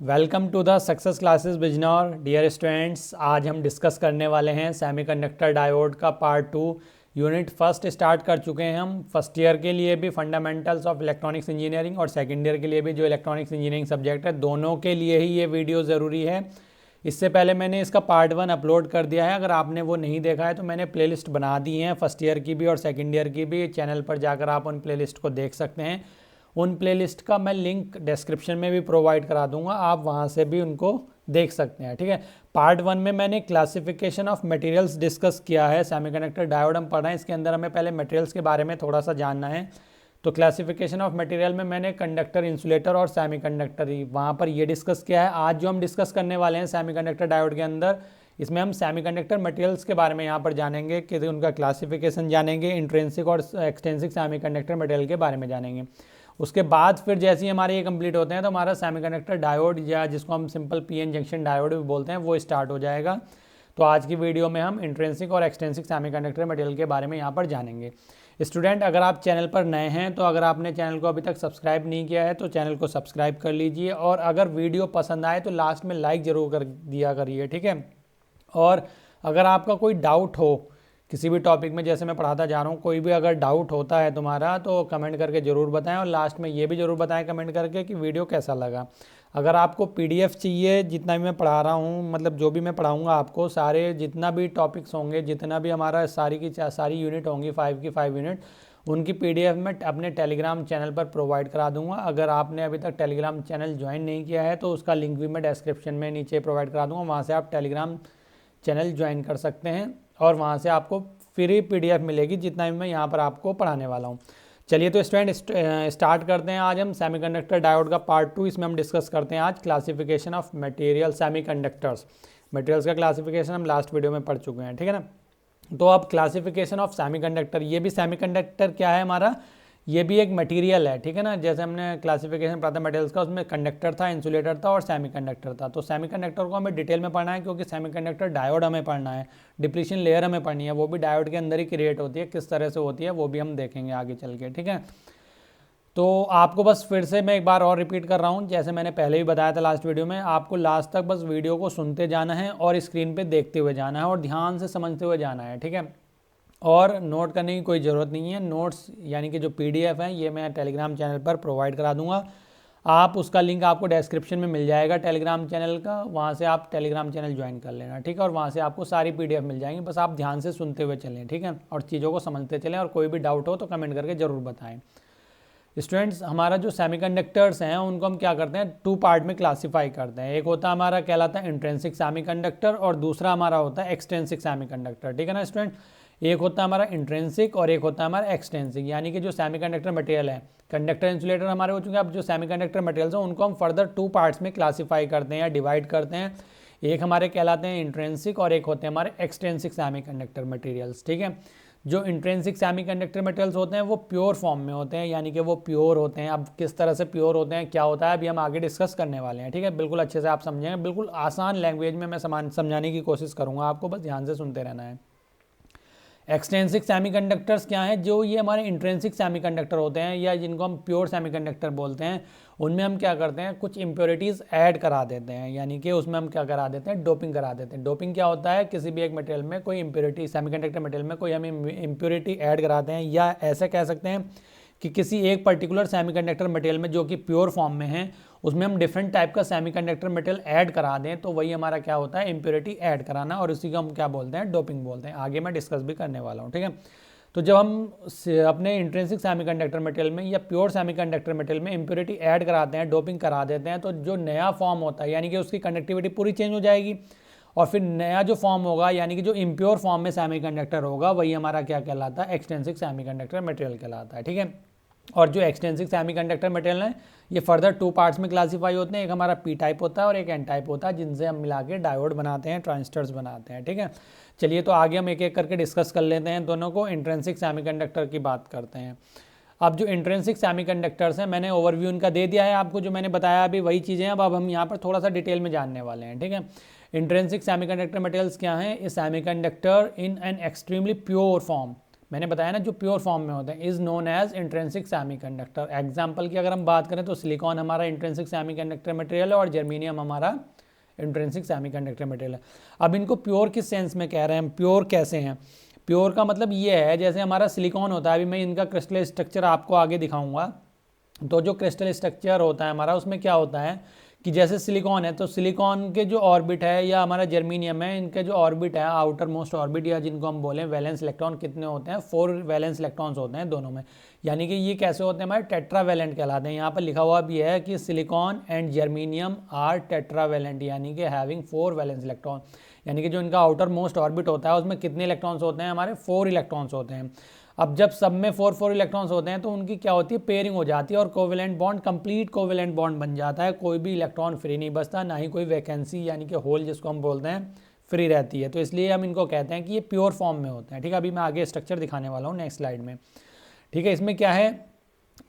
Welcome to the success classes Bijnor. Dear students, आज हम discuss करने वाले हैं सेमीकंडक्टर डायोड का पार्ट 2। यूनिट फर्स्ट स्टार्ट कर चुके हैं हम। फर्स्ट ईयर के लिए भी फंडामेंटल्स ऑफ इलेक्ट्रॉनिक्स इंजीनियरिंग और सेकेंड ईयर के लिए भी जो इलेक्ट्रॉनिक्स इंजीनियरिंग सब्जेक्ट है, दोनों के लिए ही ये वीडियो ज़रूरी है। इससे पहले मैंने इसका पार्ट 1 अपलोड कर दिया है। अगर आपने वो नहीं देखा है तो मैंने प्लेलिस्ट बना दी है फर्स्ट ईयर की भी और सेकेंड ईयर की भी। चैनल पर जाकर आप उन प्लेलिस्ट को देख सकते हैं। उन प्लेलिस्ट का मैं लिंक डिस्क्रिप्शन में भी प्रोवाइड करा दूंगा, आप वहाँ से भी उनको देख सकते हैं। ठीक है, पार्ट 1 में मैंने क्लासिफिकेशन ऑफ मटेरियल्स डिस्कस किया है। सेमीकंडक्टर डायोड हम पढ़ रहे हैं, इसके अंदर हमें पहले मटेरियल्स के बारे में थोड़ा सा जानना है। तो क्लासिफिकेशन ऑफ मटेरियल में मैंने कंडक्टर, इंसुलेटर और सेमीकंडक्टर ही वहाँ पर ये डिस्कस किया है। आज जो हम डिस्कस करने वाले हैं सेमीकंडक्टर डायोड के अंदर, इसमें हम सेमीकंडक्टर मटेरियल्स के बारे में यहाँ पर जानेंगे कि उनका क्लासिफिकेशन जानेंगे, इंट्रिंसिक और एक्सटेंसिक सेमीकंडक्टर मटेरियल के बारे में जानेंगे। उसके बाद फिर जैसे ही हमारे ये कंप्लीट होते हैं तो हमारा सेमीकंडक्टर डायोड, या जिसको हम सिंपल पीएन जंक्शन डायोड भी बोलते हैं, वो स्टार्ट हो जाएगा। तो आज की वीडियो में हम इंट्रिंसिक और एक्सटेंसिक सेमीकंडक्टर मटेरियल के बारे में यहाँ पर जानेंगे। स्टूडेंट, अगर आप चैनल पर नए हैं तो अगर आपने चैनल को अभी तक सब्सक्राइब नहीं किया है तो चैनल को सब्सक्राइब कर लीजिए, और अगर वीडियो पसंद आए तो लास्ट में लाइक ज़रूर कर दिया करिए। ठीक है, और अगर आपका कोई डाउट हो किसी भी टॉपिक में, जैसे मैं पढ़ाता जा रहा हूँ, कोई भी अगर डाउट होता है तुम्हारा तो कमेंट करके ज़रूर बताएं, और लास्ट में ये भी ज़रूर बताएं कमेंट करके कि वीडियो कैसा लगा। अगर आपको पीडीएफ चाहिए, जितना भी मैं पढ़ा रहा हूँ, मतलब जो भी मैं पढ़ाऊँगा आपको, सारे जितना भी टॉपिक्स होंगे, जितना भी हमारा सारी यूनिट होंगी 5 की 5 यूनिट, उनकी पीडीएफ मैं अपने टेलीग्राम चैनल पर प्रोवाइड करा दूंगा। अगर आपने अभी तक टेलीग्राम चैनल ज्वाइन नहीं किया है तो उसका लिंक भी मैं डिस्क्रिप्शन में नीचे प्रोवाइड करा दूंगा, वहाँ से आप टेलीग्राम चैनल ज्वाइन कर सकते हैं और वहाँ से आपको फ्री पीडीएफ मिलेगी, जितना भी मैं यहाँ पर आपको पढ़ाने वाला हूँ। चलिए तो स्टूडेंट स्टार्ट करते हैं। आज हम सेमीकंडक्टर डायोड का पार्ट 2, इसमें हम डिस्कस करते हैं आज classification of material semiconductors. Materials का क्लासिफिकेशन हम लास्ट वीडियो में पढ़ चुके हैं, ठीक है ना। तो अब क्लासिफिकेशन ऑफ सेमीकंडक्टर, ये भी सेमीकंडक्टर क्या है हमारा, ये भी एक मटेरियल है, ठीक है ना। जैसे हमने क्लासिफिकेशन पढ़ा था मटेरियल्स का, उसमें कंडक्टर था, इंसुलेटर था और सेमीकंडक्टर था। तो सेमीकंडक्टर को हमें डिटेल में पढ़ना है, क्योंकि सेमीकंडक्टर डायोड हमें पढ़ना है, डिप्लीशन लेयर हमें पढ़नी है, वो भी डायोड के अंदर ही क्रिएट होती है, किस तरह से होती है वो भी हम देखेंगे आगे चल के, ठीक है। तो आपको बस फिर से मैं एक बार और रिपीट कर रहा हूँ, जैसे मैंने पहले भी बताया था लास्ट वीडियो में, आपको लास्ट तक बस वीडियो को सुनते जाना है और स्क्रीन पे देखते हुए जाना है और ध्यान से समझते हुए जाना है, ठीक है। और नोट करने की कोई ज़रूरत नहीं है। नोट्स यानी कि जो पीडीएफ है ये मैं टेलीग्राम चैनल पर प्रोवाइड करा दूंगा, आप उसका लिंक आपको डिस्क्रिप्शन में मिल जाएगा टेलीग्राम चैनल का, वहाँ से आप टेलीग्राम चैनल ज्वाइन कर लेना, ठीक है। और वहाँ से आपको सारी पीडीएफ मिल जाएंगी, बस आप ध्यान से सुनते हुए चलें, ठीक है, और चीज़ों को समझते चलें, और कोई भी डाउट हो तो कमेंट करके ज़रूर बताएं। स्टूडेंट्स, हमारा जो सेमीकंडक्टर्स हैं उनको हम क्या करते हैं, 2 पार्ट में क्लासीफाई करते हैं। एक होता है हमारा कहलाता है इंट्रिंसिक सेमीकंडक्टर और दूसरा हमारा होता है एक्सटेंसिक सेमीकंडक्टर, ठीक है ना स्टूडेंट। एक होता है हमारा इंट्रिंसिक और एक होता है हमारा एक्सटेंसिक, यानी कि जो सेमीकंडक्टर मटेरियल है, कंडक्टर इंसुलेटर हमारे हो चुके हैं। अब जो सेमीकंडक्टर मटेरियल्स हैं उनको हम फर्दर 2 पार्ट्स में क्लासीफाई करते हैं या डिवाइड करते हैं। एक हमारे कहलाते हैं इंट्रिंसिक और एक होते हैं हमारे एक्सटेंसिक सेमीकंडक्टर मटेरियल्स, ठीक है। जो इंट्रिंसिक सेमीकंडक्टर मटेरियल्स होते हैं वो प्योर फॉर्म में होते हैं, यानी कि वो प्योर होते हैं। अब किस तरह से प्योर होते हैं, क्या होता है, अभी हम आगे डिस्कस करने वाले हैं, ठीक है। बिल्कुल अच्छे से आप समझेंगे, बिल्कुल आसान लैंग्वेज में मैं समझाने की कोशिश करूँगा, आपको बस ध्यान से सुनते रहना है। एक्सटेंसिक सेमीकंडक्टर्स क्या हैं, जो ये हमारे इंट्रिंसिक सेमीकंडक्टर होते हैं या जिनको हम प्योर सेमीकंडक्टर बोलते हैं, उनमें हम क्या करते हैं, कुछ इम्प्योरिटीज़ ऐड करा देते हैं, यानी कि उसमें हम क्या करा देते हैं, डोपिंग करा देते हैं। डोपिंग क्या होता है, किसी भी एक मटेरियल में कोई इम्प्योरिटी, सेमीकंडक्टर मटेरियल में कोई हम इम्प्योरिटी ऐड कराते हैं, या ऐसे कह सकते हैं कि किसी एक पर्टिकुलर सेमीकंडक्टर मटेरियल में जो कि प्योर फॉर्म में है, उसमें हम डिफरेंट टाइप का सेमीकंडक्टर मटेरियल ऐड करा दें, तो वही हमारा क्या होता है, इम्प्योरिटी ऐड कराना, और उसी को हम क्या बोलते हैं, डोपिंग बोलते हैं। आगे मैं डिस्कस भी करने वाला हूँ, ठीक है। तो जब हम अपने इंट्रिंसिक सेमीकंडक्टर मटेरियल में या प्योर सेमीकंडक्टर मटेरियल में इम्प्योरिटी ऐड कराते हैं, डोपिंग करा देते हैं, तो जो नया फॉर्म होता है, यानी कि उसकी कंडक्टिविटी पूरी चेंज हो जाएगी, और फिर नया जो फॉर्म होगा, यानी कि जो इम्प्योर फॉर्म में सेमीकंडक्टर होगा, वही हमारा क्या कहलाता है, एक्सटेंसिक सेमीकंडक्टर मटेरियल कहलाता है, ठीक है। और जो एक्सटेंसिक सेमीकंडक्टर मटेरियल है ये फर्दर 2 पार्ट्स में क्लासीफाई होते हैं। एक हमारा पी टाइप होता है और एक एन टाइप होता है, जिनसे हम मिला के डायोड बनाते हैं, ट्रांजिस्टर्स बनाते हैं, ठीक है। चलिए तो आगे हम एक एक करके डिस्कस कर लेते हैं दोनों को। इंट्रिंसिक सेमीकंडक्टर की बात करते हैं। अब जो इंट्रिंसिक सेमीकंडक्टर्स हैं, मैंने ओवरव्यू इनका दे दिया है आपको, जो मैंने बताया अभी वही चीज़ें हैं। अब हम यहाँ पर थोड़ा सा डिटेल में जानने वाले हैं, ठीक है। इंट्रिंसिक सेमीकंडक्टर मटेरियल्स क्या हैं, a semiconductor in an extremely pure form. मैंने बताया ना जो प्योर फॉर्म में होते हैं, is known as intrinsic semiconductor. Example की अगर हम बात करें तो सिलिकॉन हमारा इंट्रिंसिक सेमीकंडक्टर मटेरियल है और जर्मेनियम हमारा इंट्रिंसिक सेमीकंडक्टर मटेरियल है। अब इनको प्योर किस सेंस में कह रहे हैं, प्योर कैसे हैं? प्योर का मतलब ये है जैसे हमारा सिलिकॉन होता है, अभी मैं इनका क्रिस्टल स्ट्रक्चर आपको आगे दिखाऊंगा। तो जो क्रिस्टल स्ट्रक्चर होता है हमारा, उसमें क्या होता है कि जैसे सिलिकॉन है तो सिलिकॉन के जो ऑर्बिट है या हमारा जर्मेनियम है, इनके जो ऑर्बिट है, आउटर मोस्ट ऑर्बिट या जिनको हम बोलें वैलेंस इलेक्ट्रॉन कितने होते हैं? 4 वैलेंस इलेक्ट्रॉन्स होते हैं दोनों में। यानी कि ये कैसे होते हैं? हमारे टेट्रावैलेंट कहलाते हैं। यहाँ पर लिखा हुआ भी है कि silicon and germanium are tetravalent, यानी कि हैविंग 4 वैलेंस इलेक्ट्रॉन। यानी कि जो इनका आउटर मोस्ट ऑर्बिट होता है उसमें कितने इलेक्ट्रॉन्स होते हैं? हमारे 4 इलेक्ट्रॉन्स होते हैं। अब जब सब में 4 इलेक्ट्रॉन्स होते हैं तो उनकी क्या होती है? पेयरिंग हो जाती है और covalent bond, complete covalent bond बन जाता है। कोई भी इलेक्ट्रॉन फ्री नहीं बचता, ना ही कोई वैकेंसी यानी कि होल जिसको हम बोलते हैं फ्री रहती है। तो इसलिए हम इनको कहते हैं कि ये प्योर फॉर्म में होते हैं। ठीक है, अभी मैं आगे स्ट्रक्चर दिखाने वाला हूँ नेक्स्ट स्लाइड में। ठीक है, इसमें क्या है?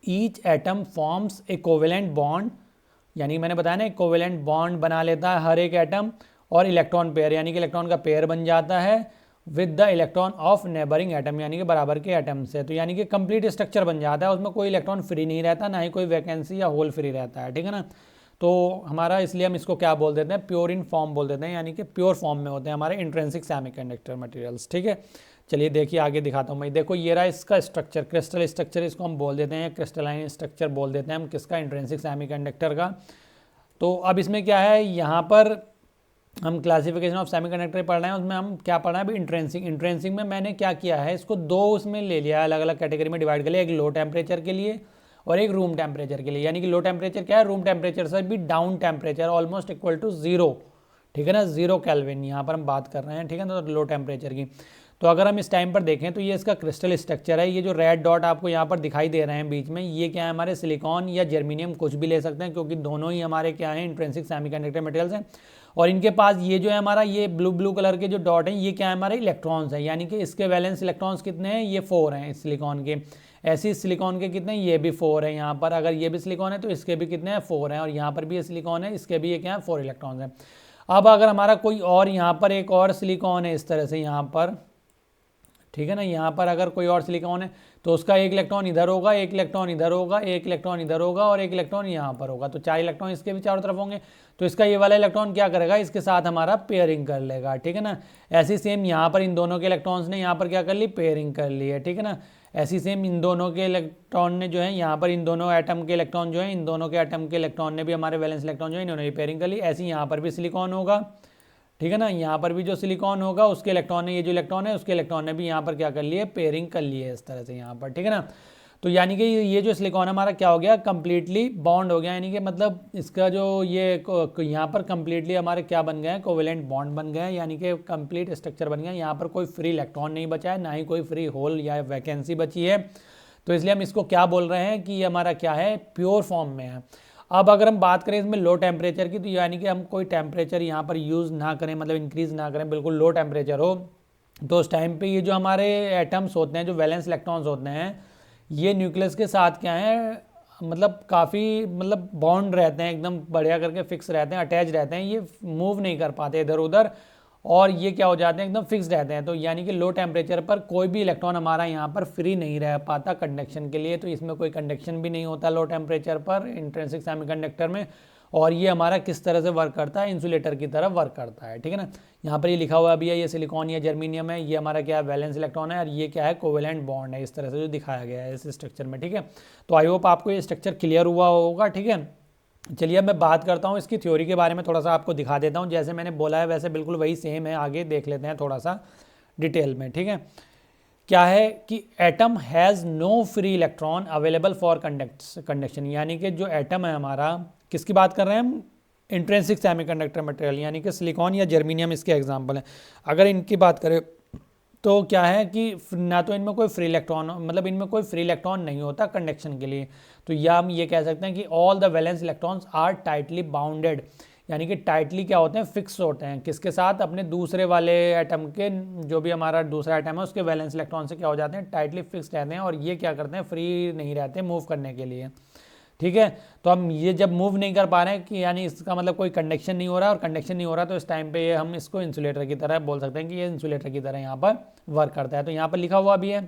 Each atom forms a covalent bond, यानी मैंने बताया ना कोवेलेंट बॉन्ड बना लेता है हर एक एटम, और इलेक्ट्रॉन पेयर यानी कि इलेक्ट्रॉन का पेयर बन जाता है with the electron of neighbouring atom, यानी कि बराबर के एटम से। तो यानी कि कंप्लीट स्ट्रक्चर बन जाता है, उसमें कोई इलेक्ट्रॉन फ्री नहीं रहता, ना ही कोई वैकेंसी या होल फ्री रहता है। ठीक है ना, तो हमारा इसलिए हम इसको क्या बोल देते हैं? प्योर इन फॉर्म बोल देते हैं, यानी कि प्योर फॉर्म में होते हैं हमारे इंट्रिंसिक सेमीकंडक्टर मटेरियल्स। ठीक है, चलिए देखिए आगे दिखाता हूँ मैं। देखो ये रहा इसका स्ट्रक्चर, क्रिस्टल स्ट्रक्चर इसको हम बोल देते हैं, क्रिस्टलाइन स्ट्रक्चर बोल देते हैं हम किसका? इंट्रिंसिक सेमीकंडक्टर का। तो अब इसमें क्या है, यहाँ पर हम क्लासिफिकेशन ऑफ सेमीकंडक्टर पढ़ रहे हैं, उसमें हम क्या पढ़ रहे हैं अभी? इंट्रिंसिक। इंट्रिंसिक में मैंने क्या किया है, इसको 2 उसमें ले लिया है, अलग अलग कैटेगरी में डिवाइड कर लिया, एक लो टेम्परेचर के लिए और एक रूम टेम्परेचर के लिए। यानी कि लो टेम्परेचर क्या है? रूम टेम्परेचर से भी down temperature almost equal to 0। ठीक है ना, 0 केल्विन यहाँ पर हम बात कर रहे हैं। ठीक है ना, तो लो टेम्परेचर की। तो अगर हम इस टाइम पर देखें तो ये इसका क्रिस्टल स्ट्रक्चर है। ये जो रेड डॉट आपको यहाँ पर दिखाई दे रहे हैं बीच में, ये क्या है? हमारे सिलिकॉन या जर्मेनियम कुछ भी ले सकते हैं, क्योंकि दोनों ही हमारे क्या हैं? इंट्रिंसिक सेमीकंडक्टर मटेरियल्स हैं। और इनके पास ये जो है हमारा ये ब्लू कलर के जो डॉट हैं, ये क्या है? हमारे इलेक्ट्रॉन्स हैं। यानी कि इसके वैलेंस इलेक्ट्रॉन्स कितने हैं? ये 4 हैं सिलिकॉन के। ऐसे सिलिकॉन के कितने हैं? ये भी 4 हैं। यहाँ पर अगर ये भी सिलिकॉन है तो इसके भी कितने हैं? 4 हैं। और यहाँ पर भी ये सिलिकॉन है, इसके भी ये क्या है? 4 इलेक्ट्रॉन्स हैं। अब अगर हमारा कोई और यहाँ पर एक और सिलिकॉन है इस तरह से यहाँ पर, ठीक है ना, यहाँ पर अगर कोई और सिलिकॉन है तो उसका एक इलेक्ट्रॉन इधर होगा, एक इलेक्ट्रॉन इधर होगा, एक इलेक्ट्रॉन इधर होगा और एक इलेक्ट्रॉन यहाँ पर होगा। तो 4 इलेक्ट्रॉन इसके भी चारों तरफ होंगे। तो इसका ये वाला इलेक्ट्रॉन क्या करेगा? इसके साथ हमारा पेयरिंग कर लेगा। ठीक है ना, ऐसी सेम यहाँ पर इन दोनों के इलेक्ट्रॉन्स ने यहाँ पर क्या कर ली? पेयरिंग कर ली है। ठीक है ना, ऐसी सेम इन दोनों के इलेक्ट्रॉन ने जो है यहाँ पर इन दोनों एटम के इलेक्ट्रॉन जो है, इन दोनों के एटम के इलेक्ट्रॉन ने भी हमारे वैलेंस इलेक्ट्रॉन जो है इन्होंने भी पेयरिंग कर ली। ऐसी यहाँ पर भी सिलिकॉन होगा। ठीक है ना, यहाँ पर भी जो सिलिकॉन होगा उसके इलेक्ट्रॉन ने, ये जो इलेक्ट्रॉन है उसके इलेक्ट्रॉन ने भी यहाँ पर क्या कर लिए? पेयरिंग कर लिए इस तरह से यहाँ पर। ठीक है ना, तो यानी कि ये जो सिलिकॉन हमारा क्या हो गया? कंप्लीटली बॉन्ड हो गया। यानी कि मतलब इसका जो ये यहाँ पर कंप्लीटली हमारे क्या बन गए? कोवेलेंट बॉन्ड बन गए, यानी कि कंप्लीट स्ट्रक्चर बन गया। यहाँ पर कोई फ्री इलेक्ट्रॉन नहीं बचा है, ना ही कोई फ्री होल या वैकेंसी बची है। तो इसलिए हम इसको क्या बोल रहे हैं कि ये हमारा क्या है? प्योर फॉर्म में है। अब अगर हम बात करें इसमें लो टेम्परेचर की, तो यानी कि हम कोई टेम्परेचर यहाँ पर यूज़ ना करें, मतलब इंक्रीज़ ना करें, बिल्कुल लो टेम्परेचर हो। तो उस टाइम पे ये जो हमारे एटम्स होते हैं, जो वैलेंस इलेक्ट्रॉन्स होते हैं, ये न्यूक्लियस के साथ क्या है? मतलब काफ़ी मतलब बॉन्ड रहते हैं, एकदम बढ़िया करके फिक्स रहते हैं, अटैच रहते हैं, ये मूव नहीं कर पाते इधर उधर, और ये क्या हो जाते हैं? एकदम फिक्स रहते हैं। तो यानी कि लो टेम्परेचर पर कोई भी इलेक्ट्रॉन हमारा यहाँ पर फ्री नहीं रह पाता कंडक्शन के लिए। तो इसमें कोई कंडक्शन भी नहीं होता लो टेम्परेचर पर इंट्रिंसिक सेमीकंडक्टर में। और ये हमारा किस तरह से वर्क करता है? इंसुलेटर की तरह वर्क करता है। ठीक है ना, यहाँ पर ये लिखा हुआ भी है, ये सिलिकॉन या जर्मेनियम है, ये हमारा क्या है? वैलेंस इलेक्ट्रॉन है, और ये क्या है? कोवेलेंट बॉन्ड है, इस तरह से जो दिखाया गया है इस स्ट्रक्चर में। ठीक है, तो आई होप आपको ये स्ट्रक्चर क्लियर हुआ होगा। ठीक है, चलिए अब मैं बात करता हूँ इसकी थ्योरी के बारे में, थोड़ा सा आपको दिखा देता हूँ। जैसे मैंने बोला है वैसे बिल्कुल वही सेम है, आगे देख लेते हैं थोड़ा सा डिटेल में। ठीक है, क्या है कि atom has no free electron available for conduction. यानी कि जो एटम है हमारा, किसकी बात कर रहे हैं हम? इंट्रिंसिक सेमीकंडक्टर मटेरियल, यानी कि सिलिकॉन या जर्मेनियम इसके एग्जाम्पल हैं। अगर इनकी बात करें तो क्या है कि ना तो इनमें कोई फ्री इलेक्ट्रॉन, मतलब इनमें कोई फ्री इलेक्ट्रॉन नहीं होता कंडक्शन के लिए। तो या हम ये कह सकते हैं कि all the valence electrons are tightly bounded, यानी कि टाइटली क्या होते हैं? फिक्स होते हैं। किसके साथ? अपने दूसरे वाले एटम के, जो भी हमारा दूसरा एटम है उसके वैलेंस इलेक्ट्रॉन से क्या हो जाते हैं? टाइटली फिक्स रहते हैं। और ये क्या करते हैं? फ्री नहीं रहते मूव करने के लिए। ठीक है, तो हम ये जब मूव नहीं कर पा रहे हैं कि यानी इसका मतलब कोई कंडक्शन नहीं हो रहा है, और कंडक्शन नहीं हो रहा तो इस टाइम पे ये हम इसको इंसुलेटर की तरह बोल सकते हैं कि ये इंसुलेटर की तरह यहाँ पर वर्क करता है। तो यहाँ पर लिखा हुआ भी है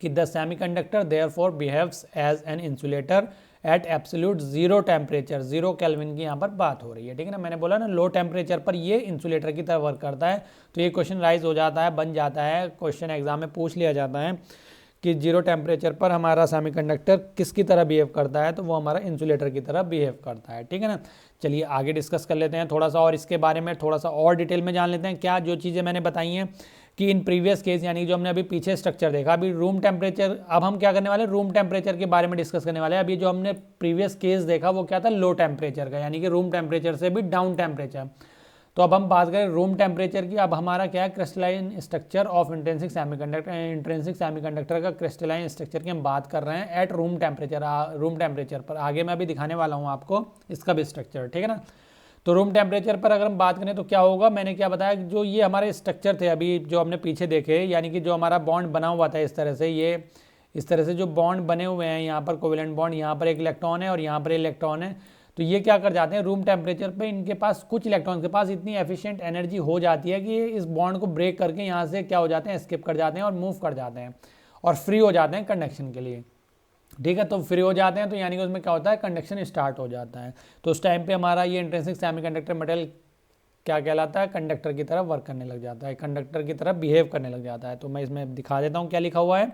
कि the semiconductor therefore behaves as an insulator eight absolute zero temperature, 0 kelvin की यहाँ पर बात हो रही है, ठीक है ना। मैंने बोला ना लो टेम्परेचर पर ये इंसुलेटर की तरह वर्क करता है। तो ये क्वेश्चन राइज हो जाता है, बन जाता है, क्वेश्चन एग्जाम में पूछ लिया जाता है कि 0 टेम्परेचर पर हमारा सेमीकंडक्टर किसकी तरह बिहेव करता है, तो वो हमारा इंसुलेटर की तरह बिहेव करता है, ठीक है ना। चलिए आगे डिस्कस कर लेते हैं थोड़ा सा, और इसके बारे में थोड़ा सा और डिटेल में जान लेते हैं। क्या जो चीज़ें मैंने बताई हैं कि इन प्रीवियस केस, यानी जो हमने अभी पीछे स्ट्रक्चर देखा, अभी रूम टेम्परेचर, अब हम क्या करने वाले हैं, रूम टेम्परेचर के बारे में डिस्कस करने वाले हैं। अभी जो हमने प्रीवियस केस देखा वो क्या था, लो टेम्परेचर का, यानी कि रूम टेम्परेचर से भी डाउन टेम्परेचर। तो अब हम बात करें रूम टेम्परेचर की। अब हमारा क्या है, crystalline structure of intrinsic semiconductor, intrinsic semiconductor का क्रिस्टलाइन स्ट्रक्चर की हम बात कर रहे हैं एट रूम टेम्परेचर पर। आगे मैं अभी दिखाने वाला हूँ आपको इसका भी स्ट्रक्चर, ठीक है ना। तो रूम टेम्परेचर पर अगर हम बात करें तो क्या होगा, मैंने क्या बताया, जो ये हमारे स्ट्रक्चर थे अभी जो हमने पीछे देखे, यानी कि जो हमारा बॉन्ड बना हुआ था इस तरह से, ये इस तरह से जो बॉन्ड बने हुए हैं, यहाँ पर कोवेलेंट बॉन्ड, यहाँ पर एक इलेक्ट्रॉन है और यहाँ पर इलेक्ट्रॉन है। तो ये क्या कर जाते हैं, रूम टेम्परेचर पे इनके पास, कुछ इलेक्ट्रॉन के पास इतनी एफिशिएंट एनर्जी हो जाती है कि ये इस बॉन्ड को ब्रेक करके यहाँ से क्या हो जाते हैं, एस्केप कर जाते हैं और मूव कर जाते हैं और फ्री हो जाते हैं कंडक्शन के लिए, ठीक है। तो फ्री हो जाते हैं तो यानी कि उसमें क्या होता है, कंडक्शन स्टार्ट हो जाता है। तो उस टाइम पे हमारा ये इंट्रिंसिक सेमीकंडक्टर मटेरियल क्या कहलाता है, कंडक्टर की तरह वर्क करने लग जाता है, कंडक्टर की तरह बिहेव करने लग जाता है। तो मैं इसमें दिखा देता हूँ क्या लिखा हुआ है।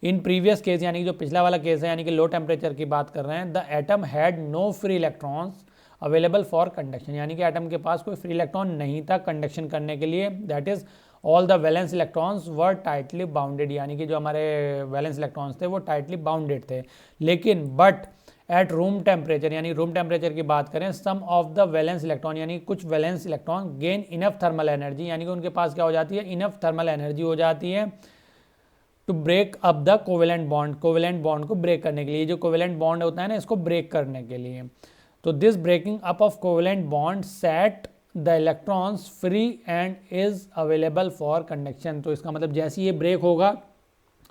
इन प्रीवियस केस, यानी कि जो पिछला वाला केस है, यानी कि लो टेम्परेचर की बात कर रहे हैं, the atom had no free electrons available for conduction, यानी कि एटम के पास कोई फ्री इलेक्ट्रॉन नहीं था कंडक्शन करने के लिए। That is all the valence electrons were tightly bounded, यानी कि जो हमारे वैलेंस इलेक्ट्रॉन्स थे वो टाइटली बाउंडेड थे। लेकिन बट एट रूम टेम्परेचर, यानी रूम टेम्परेचर की बात करें, सम ऑफ द वैलेंस इलेक्ट्रॉन, यानी कुछ valence electron gain enough thermal energy, यानी कि उनके पास क्या हो जाती है, इनफ थर्मल एनर्जी हो जाती है to break up the covalent bond, covalent bond को ब्रेक करने के लिए। जो कोवेलेंट बॉन्ड होता है ना, इसको ब्रेक करने के लिए। तो this breaking up of covalent bond set the electrons free and is available for conduction. तो इसका मतलब जैसे ये ब्रेक होगा,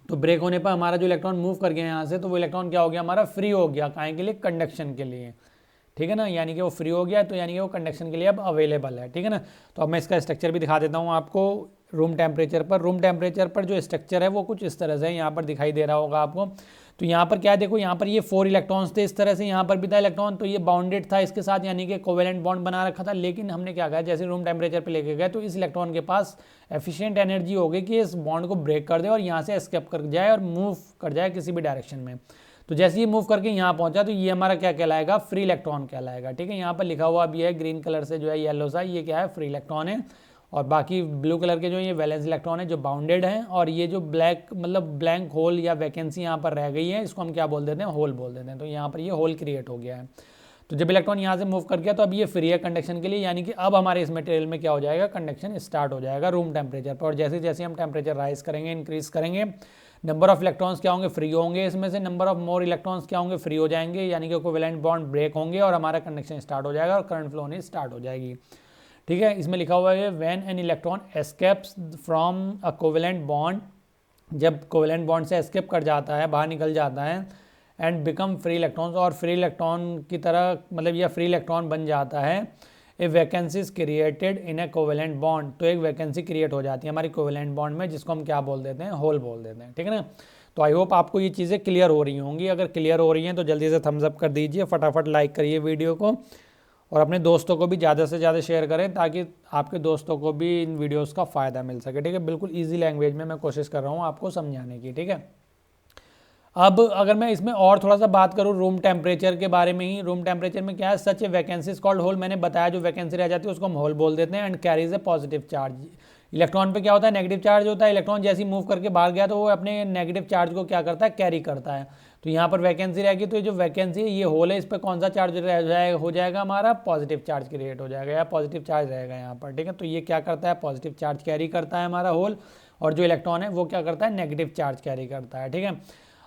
तो ब्रेक होने पर हमारा जो इलेक्ट्रॉन मूव कर गया यहाँ से, तो वो इलेक्ट्रॉन क्या हो गया, हमारा फ्री हो गया, काहे के लिए, कंडक्शन के लिए, ठीक है ना। यानी कि वो फ्री हो गया, तो यानी कि वो कंडक्शन के लिए अब अवेलेबल है, ठीक है ना। तो अब मैं इसका स्ट्रक्चर भी दिखा देता हूँ आपको रूम टेम्परेचर पर। रूम टेम्परेचर पर जो स्ट्रक्चर है वो कुछ इस तरह से यहाँ पर दिखाई दे रहा होगा आपको। तो यहाँ पर क्या है, देखो यहाँ पर ये 4 इलेक्ट्रॉन्स थे इस तरह से, यहाँ पर भी था इलेक्ट्रॉन, तो ये बाउंडेड था इसके साथ, यानी कि कोवेलेंट बॉन्ड बना रखा था। लेकिन हमने क्या कहा, जैसे रूम टेम्परेचर पे लेके गए तो इस इलेक्ट्रॉन के पास एफिशिएंट एनर्जी हो गई कि इस बॉन्ड को ब्रेक कर दे और यहाँ से एस्केप कर जाए और मूव कर जाए किसी भी डायरेक्शन में। तो जैसे ये मूव करके यहाँ पहुँचा, तो ये हमारा क्या कहलाएगा, फ्री इलेक्ट्रॉन कहलाएगा, ठीक है। यहाँ पर लिखा हुआ भी है ग्रीन कलर से जो है येलो सा, ये क्या है, फ्री इलेक्ट्रॉन है। और बाकी ब्लू कलर के जो ये वैलेंस इलेक्ट्रॉन है जो बाउंडेड हैं, और ये जो ब्लैक मतलब ब्लैंक होल या वैकेंसी यहाँ पर रह गई है, इसको हम क्या बोल देते हैं, होल बोल देते हैं। तो यहाँ पर ये होल क्रिएट हो गया है। तो जब इलेक्ट्रॉन यहाँ से मूव कर गया तो अब ये फ्री है कंडक्शन के लिए, यानी कि अब हमारे इस मटेरियल में क्या हो जाएगा, कंडक्शन स्टार्ट हो जाएगा रूम टेम्परेचर पर। और जैसे जैसे हम टेम्परेचर राइज करेंगे, इंक्रीज करेंगे, नंबर ऑफ इलेक्ट्रॉन्स क्या होंगे, फ्री होंगे, इसमें से नंबर ऑफ मोर इलेक्ट्रॉन्स क्या होंगे, फ्री हो जाएंगे, यानी कि कोवेलेंट बॉन्ड ब्रेक होंगे और हमारा कंडक्शन स्टार्ट हो जाएगा और करंट फ्लो होनी स्टार्ट हो जाएगी, ठीक है। इसमें लिखा हुआ है when an electron escapes from a covalent bond, जब कोवेलेंट बॉन्ड से एस्केप कर जाता है, बाहर निकल जाता है, एंड बिकम फ्री इलेक्ट्रॉन्स, और फ्री इलेक्ट्रॉन की तरह मतलब यह फ्री इलेक्ट्रॉन बन जाता है, a vacancy is created in a covalent bond, तो एक वैकेंसी क्रिएट हो जाती है हमारी कोवेलेंट बॉन्ड में, जिसको हम क्या बोल देते हैं, होल बोल देते हैं, ठीक है ना। तो आई होप आपको ये चीज़ें क्लियर हो रही होंगी। अगर क्लियर हो रही हैं तो जल्दी से थम्स अप कर दीजिए, फटाफट लाइक करिए वीडियो को, और अपने दोस्तों को भी ज़्यादा से ज़्यादा शेयर करें ताकि आपके दोस्तों को भी इन वीडियोस का फ़ायदा मिल सके, ठीक है। बिल्कुल इजी लैंग्वेज में मैं कोशिश कर रहा हूँ आपको समझाने की, ठीक है। अब अगर मैं इसमें और थोड़ा सा बात करूँ रूम टेम्परेचर के बारे में ही, रूम टेम्परेचर में क्या है, सच ए वैकेंसीज कॉल्ड होल, मैंने बताया जो वैकेंसी रह जाती है उसको हम होल बोल देते हैं, and carries A positive charge. Electron पे क्या होता है, नेगेटिव चार्ज होता है, इलेक्ट्रॉन जैसे ही मूव करके बाहर गया तो वो अपने नेगेटिव चार्ज को क्या करता है, कैरी करता है। तो यहाँ पर वैकेंसी रहेगी, तो ये जो वैकेंसी है ये होल है, इस पर कौन सा चार्ज हो जाएगा हमारा, पॉजिटिव चार्ज क्रिएट हो जाएगा या पॉजिटिव चार्ज रहेगा यहाँ पर, ठीक है। तो ये क्या करता है, पॉजिटिव चार्ज कैरी करता है हमारा होल, और जो इलेक्ट्रॉन है वो क्या करता है, नेगेटिव चार्ज कैरी करता है, ठीक है।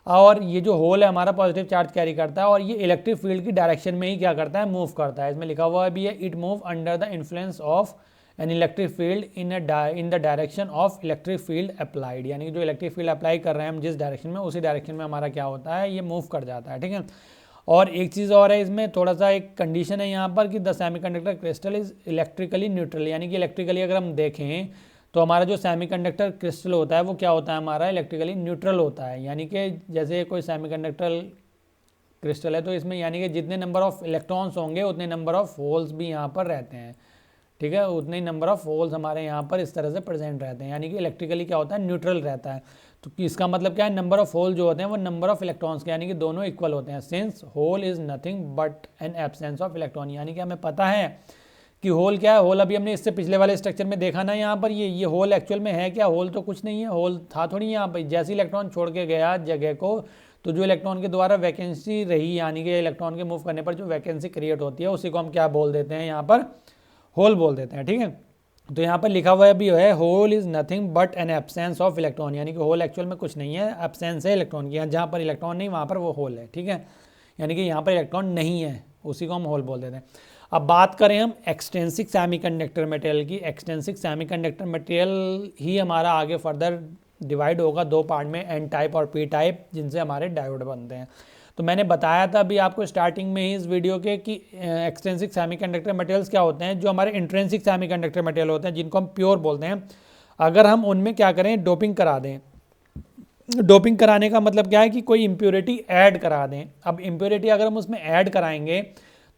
और ये जो होल है हमारा पॉजिटिव चार्ज कैरी करता है, और ये इलेक्ट्रिक फील्ड की डायरेक्शन में ही क्या करता है, मूव करता है। इसमें लिखा हुआ भी है it move under the influence of an electric field in the direction of electric field applied, यानी कि जो इलेक्ट्रिक फील्ड अप्लाई कर रहे हैं हम जिस डायरेक्शन में, उसी डायरेक्शन में हमारा क्या होता है, ये मूव कर जाता है, ठीक है। और एक चीज़ और है इसमें, थोड़ा सा एक कंडीशन है यहाँ पर कि the semiconductor crystal is electrically neutral, यानी कि इलेक्ट्रिकली अगर हम देखें तो हमारा जो सेमीकंडक्टर क्रिस्टल होता है वो क्या होता है, हमारा इलेक्ट्रिकली न्यूट्रल होता है। यानी कि जैसे कोई सेमीकंडक्टर क्रिस्टल है तो इसमें यानी कि जितने नंबर ऑफ इलेक्ट्रॉन्स होंगे उतने नंबर ऑफ होल्स भी यहाँ पर रहते हैं, ठीक है, उतने ही नंबर ऑफ होल्स हमारे यहाँ पर इस तरह से प्रेजेंट रहते हैं। यानी कि इलेक्ट्रिकली क्या होता है, न्यूट्रल रहता है। तो इसका मतलब क्या है, नंबर ऑफ होल जो होते हैं वो नंबर ऑफ इलेक्ट्रॉन्स के यानी कि दोनों इक्वल होते हैं। Since whole is nothing but N absence of electron, यानी कि हमें पता है कि होल क्या है। होल अभी हमने इससे पिछले वाले स्ट्रक्चर में देखा ना, यहाँ पर ये होल एक्चुअल में है क्या, होल तो कुछ नहीं है, होल था थोड़ी यहाँ पर। जैसे इलेक्ट्रॉन छोड़ के गया जगह को तो जो इलेक्ट्रॉन के द्वारा वैकेंसी रही, यानी कि इलेक्ट्रॉन के मूव करने पर जो वैकेंसी क्रिएट होती है उसी को हम क्या बोल देते हैं, यहाँ पर होल बोल देते हैं, ठीक है। तो यहाँ पर लिखा हुआ भी है whole is nothing but N absence of electron, यानी कि होल एक्चुअल में कुछ नहीं है, एब्सेंस है इलेक्ट्रॉन की। यहाँ जहाँ पर इलेक्ट्रॉन नहीं वहाँ पर वो होल है, ठीक है। यानी कि यहाँ पर इलेक्ट्रॉन नहीं है, उसी को हम होल बोल देते हैं। अब बात करें हम एक्सटेंसिक सेमीकंडक्टर मटेरियल की। एक्सटेंसिक सेमीकंडक्टर मटेरियल ही हमारा आगे फर्दर डिवाइड होगा दो पार्ट में, एन टाइप और पी टाइप, जिनसे हमारे डायोड बनते हैं। तो मैंने बताया था अभी आपको स्टार्टिंग में ही इस वीडियो के कि एक्सटेंसिक सेमीकंडक्टर मटेरियल्स क्या होते हैं। जो हमारे इंट्रिंसिक सेमीकंडक्टर मटेरियल होते हैं जिनको हम प्योर बोलते हैं, अगर हम उनमें क्या करें, डोपिंग करा दें। डोपिंग कराने का मतलब क्या है कि कोई इम्प्योरिटी ऐड करा दें। अब इम्प्योरिटी अगर हम उसमें ऐड कराएंगे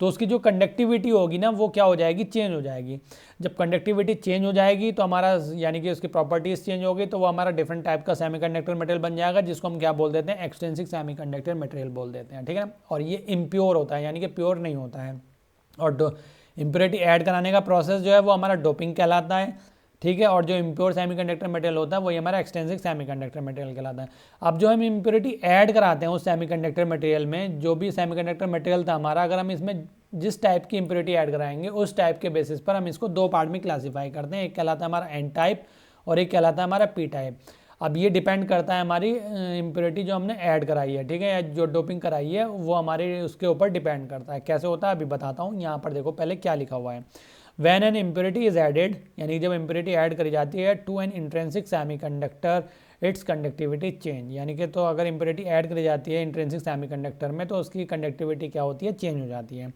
तो उसकी जो कंडक्टिविटी होगी ना वो क्या हो जाएगी, चेंज हो जाएगी। जब कंडक्टिविटी चेंज हो जाएगी तो हमारा यानी कि उसकी प्रॉपर्टीज चेंज होगी, तो वो हमारा डिफरेंट टाइप का सेमीकंडक्टर मटेरियल बन जाएगा, जिसको हम क्या बोल देते हैं, एक्सटेंसिक सेमीकंडक्टर मटेरियल बोल देते हैं, ठीक है। और ये इम्प्योर होता है, यानी कि प्योर नहीं होता है। और इम्प्योरिटी ऐड कराने का प्रोसेस जो है वो हमारा डोपिंग कहलाता है, ठीक है। और जो इम्प्योर सेमीकंडक्टर मटेरियल होता है वही हमारा एक्सटेंसिक सेमीकंडक्टर मटेरियल कहलाता है। अब जो हम इम्प्योरिटी ऐड कराते हैं उस सेमीकंडक्टर मटेरियल में, जो भी सेमीकंडक्टर मटेरियल था हमारा, अगर हम इसमें जिस टाइप की इम्प्योरिटी ऐड कराएंगे उस टाइप के बेसिस पर हम इसको दो पार्ट में क्लासीफाई करते हैं। एक कहलाता है हमारा एन टाइप और एक कहलाता है हमारा पी टाइप। अब ये डिपेंड करता है हमारी इम्प्योरिटी जो हमने ऐड कराई है, ठीक है, जो डोपिंग कराई है वो हमारे उसके ऊपर डिपेंड करता है। कैसे होता है अभी बताता हूँ। यहाँ पर देखो पहले क्या लिखा हुआ है, van N impurity is added, यानी जब इम्प्योरिटी ऐड करी जाती है to N intrinsic semiconductor it's conductivity change, यानी कि तो अगर इम्प्योरिटी ऐड करी जाती है इंट्रिंसिक सेमीकंडक्टर में तो उसकी कंडक्टिविटी क्या होती है, चेंज हो जाती है।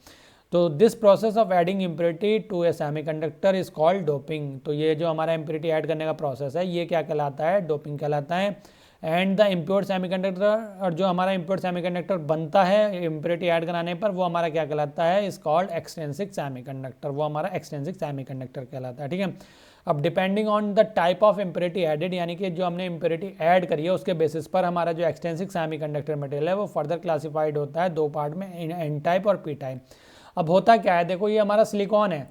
तो this process of adding impurity to A semiconductor is called doping. तो ये जो हमारा इम्प्योरिटी ऐड करने का प्रोसेस है ये क्या कहलाता है, डोपिंग कहलाता है। एंड द इम्प्योर सेमीकंडक्टर, और जो हमारा इम्प्योर सेमीकंडक्टर बनता है इम्प्योरिटी ऐड कराने पर वो हमारा क्या कहलाता है, इज कॉल्ड एक्सटेंसिक सेमीकंडक्टर। वो हमारा एक्सटेंसिक सेमीकंडक्टर कहलाता है, ठीक है। अब depending on the type of impurity added, यानी कि जो हमने इम्प्योरिटी ऐड करी है उसके बेसिस पर हमारा जो एक्सटेंसिक सेमीकंडक्टर मटेरियल है वो फर्दर क्लासिफाइड होता है दो पार्ट में, एन टाइप और पी टाइप। अब होता क्या है, देखो ये हमारा सिलिकॉन है,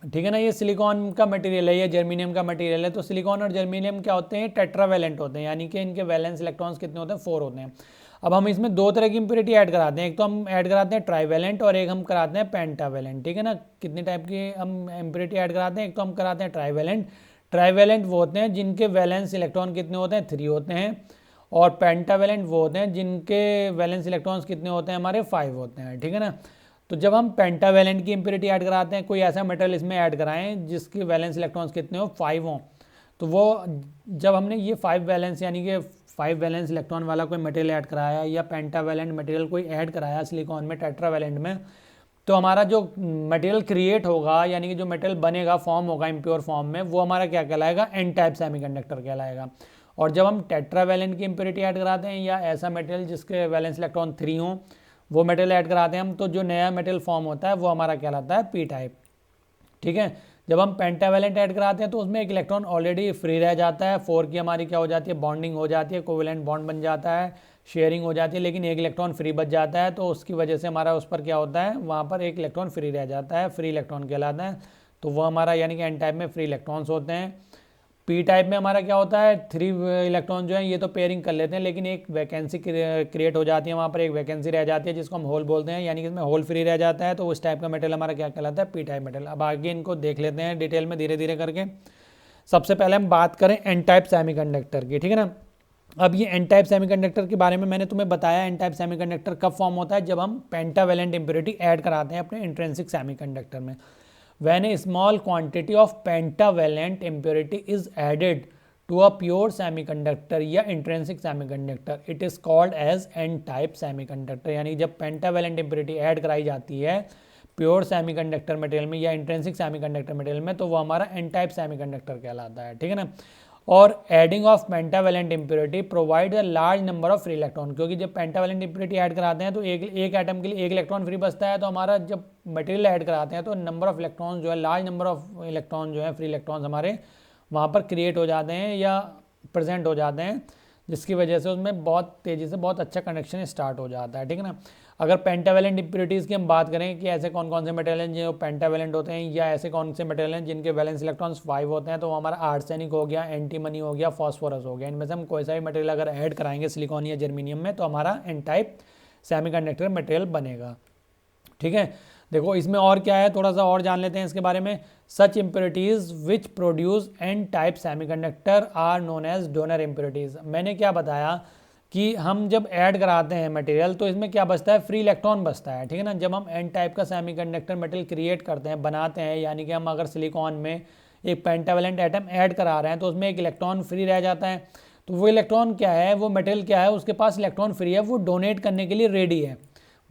ठीक है ना, ये सिलिकॉन का मटेरियल है, ये जर्मीनियम का मटेरियल है। तो सिलिकॉन और जर्मीनियम क्या होते हैं, टेट्रावेलेंट होते हैं, यानी कि इनके वैलेंस इलेक्ट्रॉन्स कितने होते हैं, 4 होते हैं। अब हम इसमें दो तरह की इम्प्योरिटी ऐड कराते हैं, एक तो हम ऐड कराते हैं ट्राईवेलेंट और एक हम कराते हैं पेंटावेलेंट, ठीक है ना। कितने टाइप की हम इम्प्योरिटी ऐड कराते हैं, एक तो हम कराते हैं ट्राईवेलेंट। ट्राईवेलेंट वो होते हैं जिनके वैलेंस इलेक्ट्रॉन कितने होते हैं, 3 होते हैं। और पेंटावेलेंट वो होते हैं जिनके वैलेंस इलेक्ट्रॉन्स कितने होते हैं, हमारे 5 होते हैं, ठीक है ना। तो जब हम पेंटावेलेंट की इम्प्योरिटी ऐड कराते हैं, कोई ऐसा मेटल इसमें ऐड कराएं जिसकी वैलेंस इलेक्ट्रॉन्स कितने हो, 5 हो, तो वो जब हमने ये 5 वैलेंस यानी कि 5 वैलेंस इलेक्ट्रॉन वाला कोई मटेरियल ऐड कराया या पेंटावेलेंट मटेरियल कोई ऐड कराया सिलिकॉन में टेट्रावेलेंट में, तो हमारा जो मटेरियल क्रिएट होगा यानी कि जो मटेरियल बनेगा, फॉर्म होगा इम्प्योर फॉर्म में, वो हमारा क्या कहलाएगा, एन टाइप सेमीकंडक्टर कहलाएगा। और जब हम टेट्रावेलेंट की इम्प्योरिटी ऐड कराते हैं या ऐसा मटेरियल जिसके वैलेंस इलेक्ट्रॉन 3 हो, वो मटेरियल ऐड कराते हैं हम, तो जो नया मटेरियल फॉर्म होता है वो हमारा कहलाता है पी टाइप, ठीक है। जब हम पेंटावेलेंट ऐड कराते हैं तो उसमें एक इलेक्ट्रॉन ऑलरेडी फ्री रह जाता है, 4 की हमारी क्या हो जाती है, बॉन्डिंग हो जाती है, कोवेलेंट बॉन्ड बन जाता है, शेयरिंग हो जाती है, लेकिन एक इलेक्ट्रॉन फ्री बच जाता है। तो उसकी वजह से हमारा उस पर क्या होता है, वहाँ पर एक इलेक्ट्रॉन फ्री रह जाता है, फ्री इलेक्ट्रॉन कहलाता है। तो वो हमारा यानी कि एन टाइप में फ्री इलेक्ट्रॉन्स होते हैं। पी टाइप में हमारा क्या होता है, 3 इलेक्ट्रॉन जो है ये तो पेयरिंग कर लेते हैं, लेकिन एक वैकेंसी क्रिएट हो जाती है, वहाँ पर एक वैकेंसी रह जाती है जिसको हम होल बोलते हैं, यानी कि इसमें होल फ्री रह जाता है। तो उस टाइप का मेटल हमारा क्या कहलाता है, पी टाइप मेटल। अब आगे इनको देख लेते हैं डिटेल में धीरे धीरे करके। सबसे पहले हम बात करें एन टाइप सेमीकंडक्टर की, ठीक है ना। अब ये एन टाइप सेमीकंडक्टर के बारे में मैंने तुम्हें बताया, एन टाइप सेमीकंडक्टर कब फॉर्म होता है, जब हम पेंटावेलेंट इम्प्योरिटी ऐड कराते हैं अपने इंट्रिंसिक सेमीकंडक्टर में। When a small quantity of pentavalent impurity is added to a pure semiconductor या intrinsic semiconductor, it is called as n-type semiconductor। यानी जब pentavalent impurity ऐड कराई जाती है प्योर सेमीकंडक्टर मटेरियल में या इंट्रिंसिक सेमीकंडक्टर मटेरियल में, तो वो हमारा एन टाइप सेमीकंडक्टर कहलाता है, ठीक है ना। और adding of pentavalent impurity provide a large number of free electron, क्योंकि जब पेंटावेलेंट इम्प्योरिटी ऐड कराते हैं तो एक एटम के लिए एक इलेक्ट्रॉन फ्री बचता है, तो हमारा जब मटेरियल ऐड कराते हैं तो नंबर ऑफ इलेक्ट्रॉन जो है, लार्ज नंबर ऑफ इलेक्ट्रॉन जो है, फ्री इलेक्ट्रॉन्स हमारे वहाँ पर क्रिएट हो जाते हैं या प्रेजेंट हो जाते हैं, जिसकी वजह से उसमें बहुत तेज़ी से बहुत अच्छा कनेक्शन स्टार्ट हो जाता है, ठीक है ना। अगर पेंटावेलेंट इम्प्योरिटीज़ की हम बात करें कि ऐसे कौन कौन से मटेरियल हैं जो पेंटावेलेंट होते हैं, या ऐसे कौन से मटेरियल हैं जिनके वैलेंस इलेक्ट्रॉन्स 5 होते हैं, तो वो हमारा आर्सेनिक हो गया, एंटीमनी हो गया, फॉस्फोरस हो गया। इनमें से हम कोई सा भी मटेरियल अगर ऐड कराएंगे सिलिकॉन या जर्मीनियम में, तो हमारा एन टाइप सेमीकंडक्टर मटेरियल बनेगा, ठीक है। देखो इसमें और क्या है, थोड़ा सा और जान लेते हैं इसके बारे में। Such impurities which produce N type semiconductor are known as donor impurities. मैंने क्या बताया कि हम जब ऐड कराते हैं मटेरियल तो इसमें क्या बचता है, फ्री इलेक्ट्रॉन बचता है, ठीक है ना। जब हम एन टाइप का सेमीकंडक्टर मटेरियल क्रिएट करते हैं, बनाते हैं, यानी कि हम अगर सिलिकॉन में एक पेंटावेलेंट एटम ऐड करा रहे हैं तो उसमें एक इलेक्ट्रॉन फ्री रह जाता है, तो वो इलेक्ट्रॉन क्या है, वो मटेरियल क्या है, उसके पास इलेक्ट्रॉन फ्री है, वो डोनेट करने के लिए रेडी है,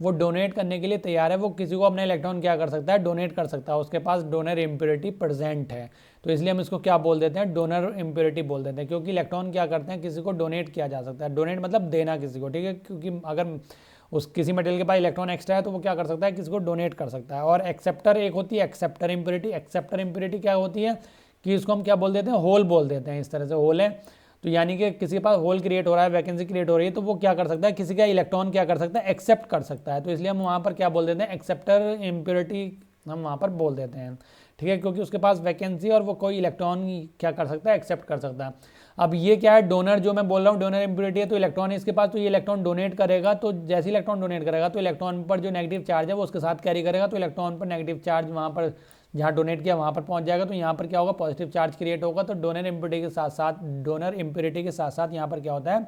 वो डोनेट करने के लिए तैयार है, वो किसी को अपना इलेक्ट्रॉन क्या कर सकता है, डोनेट कर सकता है, उसके पास डोनर इम्प्योरिटी प्रेजेंट है, तो इसलिए हम इसको क्या बोल देते हैं, डोनर इम्प्योरिटी बोल देते हैं, क्योंकि इलेक्ट्रॉन क्या करते हैं, किसी को डोनेट किया जा सकता है, डोनेट मतलब देना किसी को, ठीक है, क्योंकि अगर उस किसी मटेरियल के पास इलेक्ट्रॉन एक्स्ट्रा है तो वो क्या कर सकता है, किसी को डोनेट कर सकता है। और एक्सेप्टर एक होती है एक्सेप्टर इम्प्योरिटी। एक्सेप्टर इम्प्योरिटी क्या होती है कि इसको हम क्या बोल देते हैं, होल बोल देते हैं, इस तरह से होल है, तो यानी कि किसी के पास होल क्रिएट हो रहा है, वैकेंसी क्रिएट हो रही है, तो वो क्या कर सकता है, किसी का इलेक्ट्रॉन क्या कर सकता है, एक्सेप्ट कर सकता है, तो इसलिए हम वहाँ पर क्या बोल देते हैं, एक्सेप्टर इम्प्योरिटी हम वहाँ पर बोल देते हैं, ठीक है, क्योंकि उसके पास वैकेंसी और वो कोई इलेक्ट्रॉन क्या कर सकता है, एक्सेप्ट कर सकता है। अब ये क्या है, डोनर जो मैं बोल रहा हूँ, डोनर इम्प्योरिटी है, तो इलेक्ट्रॉन है इसके पास, तो ये इलेक्ट्रॉन डोनेट करेगा, तो जैसे इलेक्ट्रॉन डोनेट करेगा तो इलेक्ट्रॉन पर जो नेगेटिव चार्ज है वो उसके साथ कैरी करेगा, तो इलेक्ट्रॉन पर नेगेटिव चार्ज वहाँ पर जहाँ डोनेट किया वहाँ पर पहुँच जाएगा, तो यहाँ पर क्या होगा, पॉजिटिव चार्ज क्रिएट होगा, तो डोनर इम्प्योरिटी के साथ साथ यहाँ पर क्या होता है,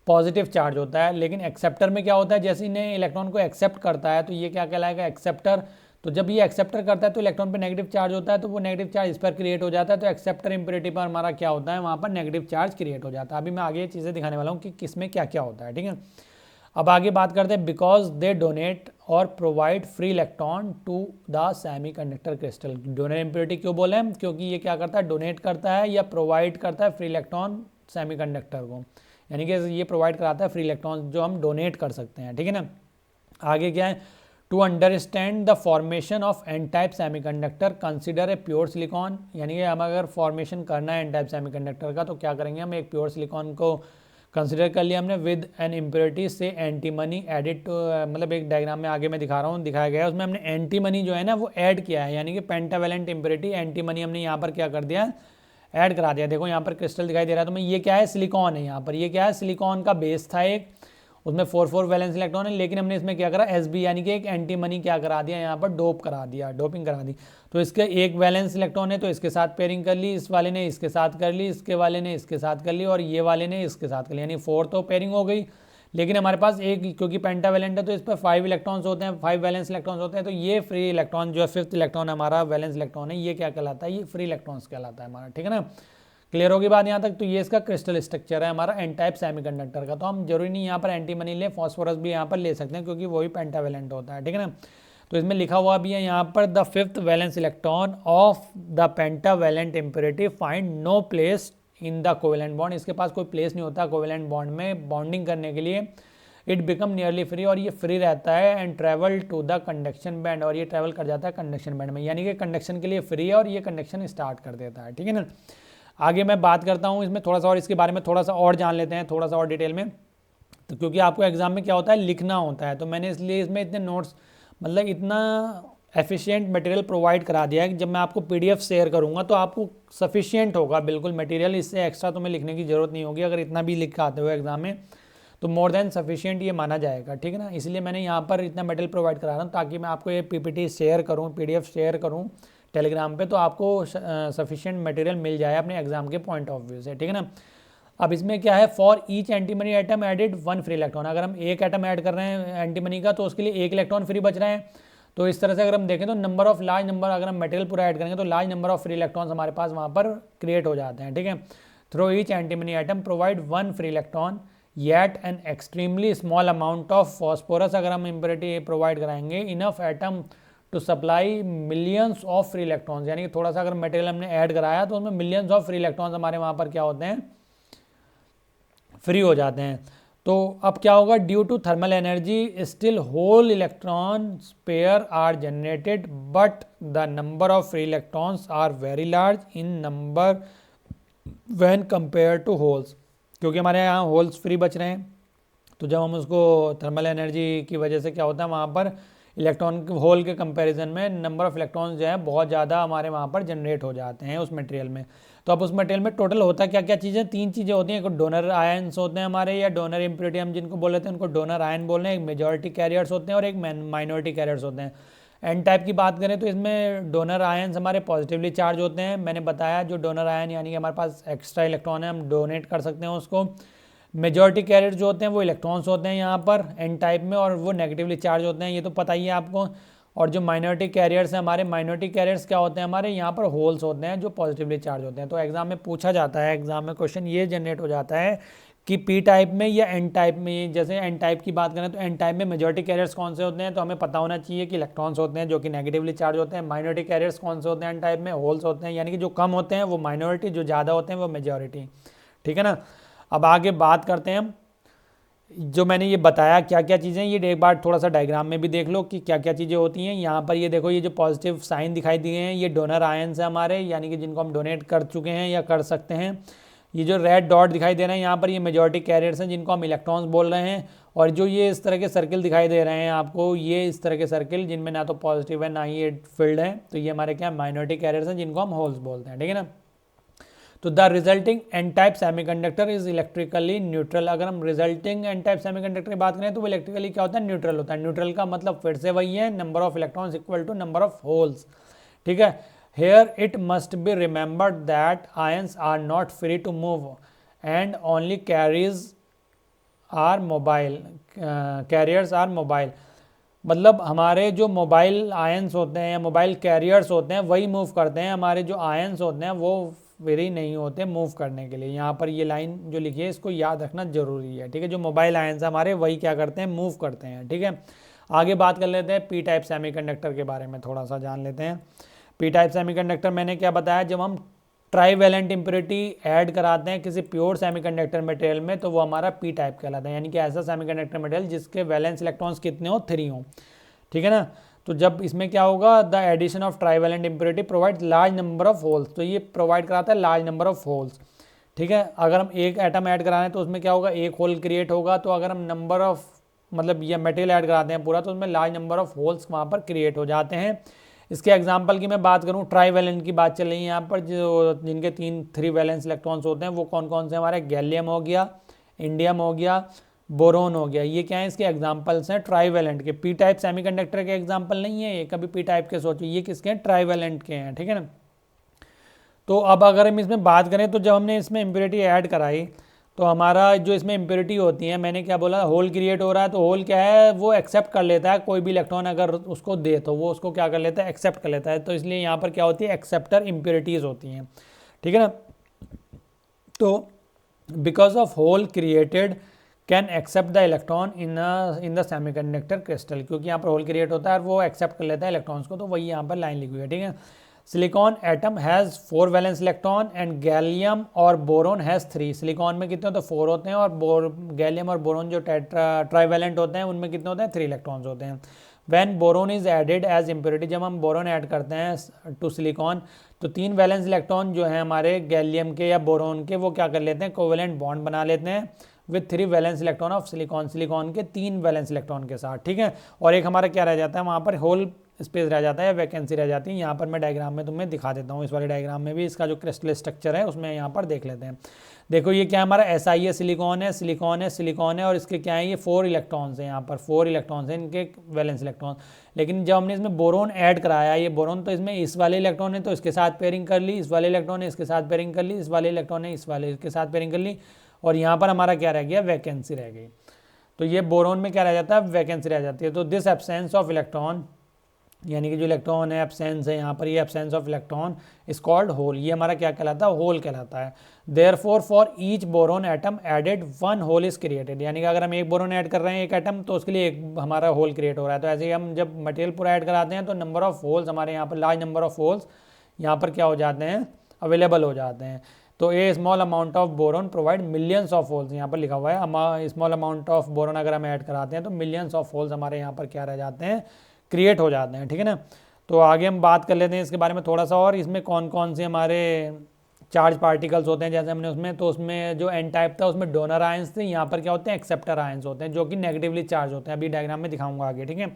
पॉजिटिव चार्ज होता है। लेकिन एक्सेप्टर में क्या होता है, जैसे इन्हें इलेक्ट्रॉन को एक्सेप्ट करता है तो ये क्या कहलाएगा, एक्सेप्टर। तो जब ये एक्सेप्टर करता है तो इलेक्ट्रॉन पे नेगेटिव चार्ज होता है, तो वो नेगेटिव चार्ज इस पर क्रिएट हो जाता है, तो एक्सेप्टर इम्प्योरिटी पर हमारा क्या होता है, वहाँ पर नेगेटिव चार्ज क्रिएट हो जाता है। अभी मैं आगे ये चीज़ें दिखाने वाला हूँ कि किसमें क्या क्या होता है, ठीक है। अब आगे बात करते हैं, बिकॉज दे डोनेट और provide free electron to the semi conductor crystal. Donor impurity क्यों बोले हम, क्योंकि ये क्या करता है, डोनेट करता है या प्रोवाइड करता है फ्री इलेक्ट्रॉन सेमी कंडक्टर को, यानी कि ये प्रोवाइड कराता है फ्री इलेक्ट्रॉन जो हम डोनेट कर सकते हैं, ठीक है ना। आगे क्या है, to understand the formation of N type semiconductor consider a pure silicon, यानी कि हम अगर फॉर्मेशन करना है एन टाइप सेमीकंडक्टर का तो क्या करेंगे, हम एक प्योर सिलिकॉन को कंसिडर कर लिया हमने विद एन इम्प्योरिटी से एंटीमनी एडिड टू, मतलब एक डायग्राम में आगे मैं दिखा रहा हूँ, दिखाया गया है, उसमें हमने एंटीमनी जो है ना वो ऐड किया है, यानी कि पेंटावेलेंट इम्प्योरिटी एंटीमनी हमने यहाँ पर क्या कर दिया, ऐड करा दिया। देखो यहाँ पर क्रिस्टल दिखाई दे रहा है, तो मैं ये क्या है, सिलिकॉन है, यहाँ पर ये क्या है, सिलिकॉन का बेस था एक, उसमें 4 वैलेंस इलेक्ट्रॉन है, लेकिन हमने इसमें क्या करा, एसबी यानी कि एक एंटीमनी क्या करा दिया, यहाँ पर डोप करा दिया, डोपिंग करा दी। तो इसके एक वैलेंस इलेक्ट्रॉन है तो इसके साथ पेयरिंग कर ली, इस वाले ने इसके साथ कर ली, इसके वाले ने इसके साथ कर ली, और ये वाले ने इसके साथ कर ली, यानी 4 तो पेयरिंग हो गई। लेकिन हमारे पास एक, क्योंकि पेंटावेलेंट है तो इस पर 5 इलेक्ट्रॉन्स होते हैं, 5 वैलेंस इलेक्ट्रॉन्स होते हैं, तो ये फ्री इलेक्ट्रॉन जो है 5th इलेक्ट्रॉन हमारा वैलेंस इलेक्ट्रॉन है, ये क्या कहलाता है, ये फ्री इलेक्ट्रॉन्स कहलाता है हमारा, ठीक है ना। क्लियर होगी बात यहाँ तक। तो ये इसका क्रिस्टल स्ट्रक्चर है हमारा एन टाइप सेमीकंडक्टर का। तो हम जरूरी नहीं यहाँ पर एंटीमनी ले, फॉस्फोरस भी यहाँ पर ले सकते हैं क्योंकि वही पेंटावेलेंट होता है, ठीक है ना। तो इसमें लिखा हुआ भी है यहाँ पर, the 5th valence electron of the pentavalent impurity find no place in the covalent bond. इसके पास कोई प्लेस नहीं होता कोवेलेंट बॉन्ड में बॉन्डिंग करने के लिए। इट बिकम नियरली फ्री, और ये फ्री रहता है, and travel to the conduction band, और ये ट्रेवल कर जाता है कंडक्शन बैंड में, यानी कि कंडक्शन के लिए फ्री है और ये कंडक्शन स्टार्ट कर देता है, ठीक है ना। आगे मैं बात करता हूँ इसमें थोड़ा सा और, इसके बारे में थोड़ा सा और जान लेते हैं, थोड़ा सा और डिटेल में। तो क्योंकि आपको एग्जाम में क्या होता है, लिखना होता है, तो मैंने इसलिए इसमें इतने नोट्स, मतलब इतना एफिशिएंट मटेरियल प्रोवाइड करा दिया है कि जब मैं आपको पीडीएफ शेयर करूँगा तो आपको सफिशिएंट होगा बिल्कुल मटेरियल, इससे एक्स्ट्रा तुम्हें लिखने की ज़रूरत नहीं होगी। अगर इतना भी लिख के आते हो एग्जाम में तो मोर देन सफिशिएंट ये माना जाएगा, ठीक है ना। इसलिए मैंने यहाँ पर इतना मटेरियल प्रोवाइड करा रहा हूँ ताकि मैं आपको ये पीपीटी शेयर करूँ, पीडीएफ शेयर करूँ टेलीग्राम पे, तो आपको सफिशिएंट मटेरियल मिल जाए अपने एग्जाम के पॉइंट ऑफ व्यू से, ठीक है ना। अब इसमें क्या है, for each antimony item added 1 free electron. अगर हम एक एटम ऐड कर रहे हैं एंटीमनी का तो उसके लिए 1 इलेक्ट्रॉन फ्री बच रहे हैं। तो इस तरह से अगर हम देखें तो नंबर ऑफ लार्ज नंबर, अगर हम मटेरियल पूरा ऐड करेंगे तो large number of free electrons हमारे पास वहाँ पर क्रिएट हो जाते हैं, ठीक है। Through each antimony item provide 1 free electron yet an extremely small amount of phosphorus, अगर हम इम्प्योरिटी प्रोवाइड कराएंगे, enough atom to supply millions of free electrons, यानी कि थोड़ा सा अगर मटेरियल हमने ऐड कराया तो उसमें मिलियंस ऑफ फ्री इलेक्ट्रॉन्स हमारे वहाँ पर क्या होते हैं, फ्री हो जाते हैं। तो अब क्या होगा, due to thermal energy still whole electron pair are generated but the number of free electrons are very large in number when compare two holes, क्योंकि हमारे यहाँ होल्स फ्री बच रहे हैं। तो जब हम उसको थर्मल एनर्जी की वजह से क्या होता है, वहाँ पर इलेक्ट्रॉन होल के कंपैरिजन में नंबर ऑफ इलेक्ट्रॉन्स जो है बहुत ज़्यादा हमारे वहाँ पर जनरेट हो जाते हैं उस मटेरियल में। तो अब उस मटेरियल में टोटल होता क्या क्या चीज़ें, 3 चीज़ें होती हैं। एक डोनर आयंस होते हैं हमारे, या डोनर इम्प्योरिटी हम जिनको बोल रहे थे उनको डोनर आयन बोल रहे हैं, एक मेजॉरिटी कैरियर्स होते हैं और एक माइनॉरिटी कैरियर्स होते हैं। एन टाइप की बात करें तो इसमें डोनर आयंस हमारे पॉजिटिवली चार्ज होते हैं। मैंने बताया जो डोनर आयन यानी कि हमारे पास एक्स्ट्रा इलेक्ट्रॉन है, हम डोनेट कर सकते हैं उसको। मेजॉरिटी कैरियर जो होते हैं वो इलेक्ट्रॉन्स होते हैं यहाँ पर एन टाइप में, और वो नेगेटिवली चार्ज होते हैं, ये तो पता ही है आपको। और जो माइनॉरिटी कैरियर्स हैं हमारे, माइनॉरिटी कैरियर्स क्या होते हैं हमारे, यहाँ पर होल्स होते हैं जो पॉजिटिवली चार्ज होते हैं। तो एग्जाम में पूछा जाता है, एग्जाम में क्वेश्चन ये जनरेट हो जाता है कि पी टाइप में या एन टाइप में, जैसे एन टाइप की बात करें तो एन टाइप में मेजॉरिटी कैरियर्स कौन से होते हैं, तो हमें पता होना चाहिए कि इलेक्ट्रॉन्स होते हैं जो कि नेगेटिवली चार्ज होते हैं। माइनॉरिटी कैरियर्स कौन से होते हैं एन टाइप में, होल्स होते हैं, यानी कि जो कम होते हैं वो माइनॉरिटी, जो ज़्यादा होते हैं वो मेजॉरिटी। ठीक है ना। अब आगे बात करते हैं हम, जो मैंने ये बताया क्या क्या चीज़ें, ये एक बार थोड़ा सा डायग्राम में भी देख लो कि क्या क्या चीज़ें होती हैं। यहाँ पर ये देखो, ये जो पॉजिटिव साइन दिखाई दिए हैं ये डोनर आयंस है हमारे, यानी कि जिनको हम डोनेट कर चुके हैं या कर सकते हैं। ये जो रेड डॉट दिखाई दे रहे हैं यहाँ पर, ये मेजॉरिटी कैरियर्स हैं जिनको हम इलेक्ट्रॉन्स बोल रहे हैं। और जो ये इस तरह के सर्किल दिखाई दे रहे हैं आपको, ये इस तरह के सर्किल जिनमें ना तो पॉजिटिव है ना ही ये फील्ड है, तो ये हमारे क्या माइनॉरिटी कैरियर्स हैं जिनको हम होल्स बोलते हैं। ठीक है ना। तो the resulting N type semiconductor is electrically neutral. अगर हम रिजल्टिंग एन टाइप सेमीकंडक्टर की बात करें तो वो इलेक्ट्रिकली क्या होता है, न्यूट्रल होता है। न्यूट्रल का मतलब फिर से वही है, number of electrons equal to number of holes. ठीक है। Here it must be remembered that ions are not free to move and only carriers are mobile, carriers are mobile. मतलब हमारे जो मोबाइल आयंस होते हैं या मोबाइल कैरियर्स होते हैं वही मूव करते हैं, हमारे जो आयंस होते हैं वो फ्री नहीं होते मूव करने के लिए। यहाँ पर ये लाइन जो लिखी है इसको याद रखना जरूरी है। ठीक है। जो मोबाइल आयंस हमारे वही क्या करते हैं, मूव करते हैं। ठीक है। आगे बात कर लेते हैं पी टाइप सेमीकंडक्टर के बारे में, थोड़ा सा जान लेते हैं। पी टाइप सेमीकंडक्टर मैंने क्या बताया, जब हम ट्राईवैलेंट इम्प्योरिटी ऐड कराते हैं किसी प्योर सेमीकंडक्टर मटेरियल में तो वो हमारा पी टाइप कहलाता है, यानी कि ऐसा सेमीकंडक्टर मटेरियल जिसके वैलेंस इलेक्ट्रॉन्स कितने हो, 3 हो। ठीक है ना। तो जब इसमें क्या होगा, the addition of trivalent impurity provide large number of holes, तो ये प्रोवाइड कराता है लार्ज नंबर ऑफ होल्स। ठीक है। अगर हम एक एटम ऐड करा रहे हैं तो उसमें क्या होगा, एक होल क्रिएट होगा। तो अगर हम नंबर ऑफ मतलब ये मटेरियल ऐड कराते हैं पूरा तो उसमें लार्ज नंबर ऑफ होल्स वहाँ पर क्रिएट हो जाते हैं। इसके एग्जाम्पल की मैं बात करूँ, ट्राईवैलेंट की बात चल रही है यहाँ पर, जो जिनके 3 वैलेंस इलेक्ट्रॉन्स होते हैं वो कौन कौन से हमारे, गैलियम हो गया, इंडियम हो गया, बोरोन हो गया। ये क्या है, इसके एग्जांपल्स हैं ट्राईवैलेंट के। पी टाइप सेमीकंडक्टर के एग्जांपल नहीं है ये, कभी पी टाइप के सोचो, ये किसके हैं, ट्राईवैलेंट के हैं। ठीक है ना। तो अब अगर हम इसमें बात करें तो जब हमने इसमें इम्प्योरिटी ऐड कराई तो हमारा जो इसमें इम्प्योरिटी होती है, मैंने क्या बोला, होल क्रिएट हो रहा है। तो होल क्या है, वो एक्सेप्ट कर लेता है कोई भी इलेक्ट्रॉन अगर उसको दे तो वो उसको क्या कर लेता है, एक्सेप्ट कर लेता है। तो इसलिए यहाँ पर क्या होती है, एक्सेप्टर इम्प्योरिटीज़ होती हैं। ठीक है ना। तो because of whole created can accept the electron in the semiconductor crystal, क्योंकि यहाँ पर होल क्रिएट होता है और वो एक्सेप्ट कर लेता है इलेक्ट्रॉन्स को, तो वही यहाँ पर लाइन लिखी हुई है। ठीक है। Silicon atom has 4 valence electron and gallium और बोरोन हैज़ 3। सिलिकॉन में कितने होते हैं, 4 होते हैं, और गैलियम और बोरोन जो ट्राईवैलेंट होते हैं उनमें कितने होते हैं, 3 इलेक्ट्रॉन्स होते हैं। Van boron is added as impurity, जब हम बोरोन ऐड करते हैं टू सिलिकॉन तो 3 वैलेंस इलेक्ट्रॉन जो है हमारे गैलियम के या बोरोन के वो क्या कर लेते हैं, कोवेलेंट बॉन्ड बना लेते हैं with 3 valence electron of silicon, silicon के 3 वैलेंस इलेक्ट्रॉन के साथ। ठीक है। और एक हमारा क्या रह जाता है, वहाँ पर होल स्पेस रह जाता है, वैकेंसी रह जाती है। यहाँ पर मैं डायग्राम में तुम्हें दिखा देता हूँ, इस वाले डायग्राम में भी इसका जो क्रिस्टल स्ट्रक्चर है उसमें यहाँ पर देख लेते हैं। देखो ये क्या हमारा SI है, सिलिकॉन है, सिलिकॉन है, सिलिकॉन है, और इसके क्या है, ये 4 इलेक्ट्रॉन्स हैं, यहाँ पर 4 इलेक्ट्रॉन्स हैं इनके वैलेंस इलेक्ट्रॉन। लेकिन जब हमने इसमें बोरोन ऐड कराया, ये बोरोन तो इसमें इस वाले इलेक्ट्रॉन है तो इसके साथ पेयरिंग कर ली, इस वाले इलेक्ट्रॉन है इसके साथ पेयरिंग कर ली, इस वाले इलेक्ट्रॉन है इस वाले के साथ पेयरिंग कर ली, और यहाँ पर हमारा क्या रह गया, वैकेंसी रह गई। तो ये बोरोन में क्या रह जाता है, वैकेंसी रह जाती है। तो दिस एब्सेंस ऑफ इलेक्ट्रॉन यानी कि जो इलेक्ट्रॉन है एब्सेंस है यहाँ पर, ये absence of electron is called whole, ये हमारा क्या कहलाता है, होल कहलाता है। Therefore for each boron atom added one whole is created, यानी कि अगर हम एक बोरोन ऐड कर रहे हैं एक एटम तो उसके लिए एक हमारा होल क्रिएट हो रहा है। तो ऐसे ही हम जब मटेरियल पूरा ऐड कराते हैं तो नंबर ऑफ होल्स हमारे यहाँ पर, लार्ज नंबर ऑफ होल्स यहाँ पर क्या हो जाते हैं, अवेलेबल हो जाते हैं। तो a small amount of boron provide millions of holes, यहाँ पर लिखा हुआ है स्मॉल अमाउंट ऑफ बोरोन अगर हम ऐड कराते हैं तो मिलियंस ऑफ होल्स हमारे यहाँ पर क्या रह जाते हैं, क्रिएट हो जाते हैं, ठीक है ना। तो आगे हम बात कर लेते हैं इसके बारे में थोड़ा सा, और इसमें कौन कौन से हमारे चार्ज पार्टिकल्स होते हैं। जैसे हमने उसमें, तो उसमें जो एन टाइप था उसमें डोनर आयंस थे, यहाँ पर क्या होते हैं, एक्सेप्टर आयंस होते हैं जो कि नेगेटिवली चार्ज होते हैं। अभी डायग्राम में दिखाऊंगा आगे, ठीक है।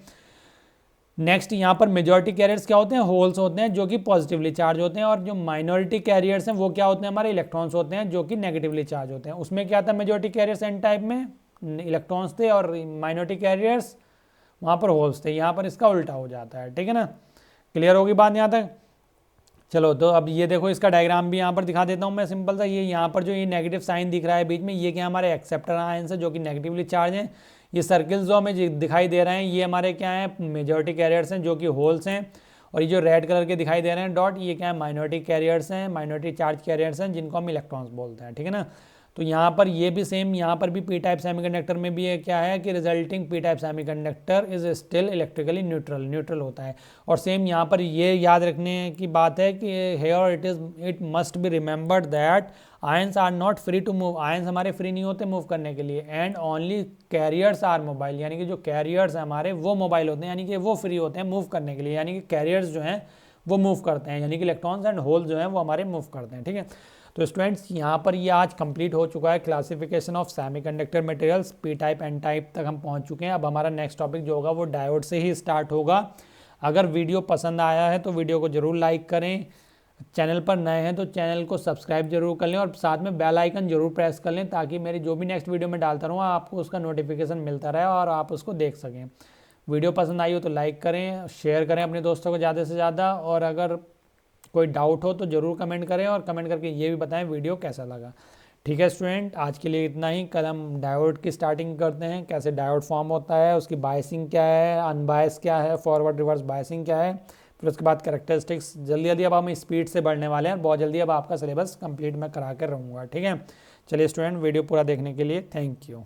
नेक्स्ट यहाँ पर मेजॉरिटी कैरियर्स क्या होते हैं, होल्स होते हैं जो कि पॉजिटिवली चार्ज होते हैं, और जो माइनॉरिटी कैरियर्स हैं वो क्या होते हैं, हमारे इलेक्ट्रॉन्स होते हैं जो कि नेगेटिवली चार्ज होते हैं। उसमें क्या था, मेजॉरिटी कैरियर्स एन टाइप में इलेक्ट्रॉन्स थे और माइनॉरिटी कैरियर्स वहाँ पर होल्स थे। यहाँ पर इसका उल्टा हो जाता है, ठीक है ना। क्लियर होगी बात यहाँ तक। चलो तो अब ये देखो, इसका डायग्राम भी यहाँ पर दिखा देता हूँ मैं सिंपल सा। ये यहाँ पर जो ये नेगेटिव साइन दिख रहा है बीच में, ये क्या हमारे एक्सेप्टर आयंस है जो कि नेगेटिवली चार्ज हैं। ये सर्किल्स जो हमें दिखाई दे रहे हैं ये हमारे क्या हैं, मेजॉरिटी कैरियर्स हैं जो कि होल्स हैं। और ये जो रेड कलर के दिखाई दे रहे हैं डॉट, ये क्या है, माइनॉरिटी कैरियर्स हैं, माइनॉरिटी चार्ज कैरियर्स हैं जिनको हम इलेक्ट्रॉन्स बोलते हैं, ठीक है ना। तो यहाँ पर ये भी सेम, यहाँ पर भी पी टाइप सेमीकंडक्टर में भी ये क्या है कि resulting P type semiconductor is still electrically neutral होता है। और सेम यहाँ पर ये याद रखने की बात है कि here it must be remembered that ions are not free to move, ions हमारे फ्री नहीं होते मूव करने के लिए, and only carriers are mobile, यानी कि जो कैरियर्स हैं हमारे वो मोबाइल होते हैं, यानी कि वो फ्री होते हैं मूव करने के लिए, यानी कि कैरियर्स जो हैं वो मूव करते हैं, यानी कि इलेक्ट्रॉन्स एंड होल जो हैं वो हमारे मूव करते हैं, ठीक है। तो स्टूडेंट्स यहाँ पर ये आज कंप्लीट हो चुका है classification of semiconductor materials, P type N type तक हम पहुँच चुके हैं। अब हमारा नेक्स्ट टॉपिक जो होगा वो डायोड से ही स्टार्ट होगा। अगर वीडियो पसंद आया है तो वीडियो को जरूर लाइक करें, चैनल पर नए हैं तो चैनल को सब्सक्राइब जरूर कर लें, और साथ में बेल आइकन जरूर प्रेस कर लें ताकि मेरी जो भी नेक्स्ट वीडियो में डालता रहूँ आपको उसका नोटिफिकेशन मिलता रहे और आप उसको देख सकें। वीडियो पसंद आई हो तो लाइक करें, शेयर करें अपने दोस्तों को ज़्यादा से ज़्यादा, और अगर कोई डाउट हो तो ज़रूर कमेंट करें, और कमेंट करके ये भी बताएं वीडियो कैसा लगा। ठीक है स्टूडेंट, आज के लिए इतना ही। कल हम डायोड की स्टार्टिंग करते हैं, कैसे डायोड फॉर्म होता है, उसकी बायसिंग क्या है, अनबायस क्या है, फॉरवर्ड रिवर्स बायसिंग क्या है, फिर उसके बाद कैरेक्टरिस्टिक्स। जल्दी जल्दी अब हम स्पीड से बढ़ने वाले हैं, बहुत जल्दी अब आपका सिलेबस कंप्लीट मैं करा कर रहूँगा, ठीक है। चलिए स्टूडेंट, वीडियो पूरा देखने के लिए थैंक यू।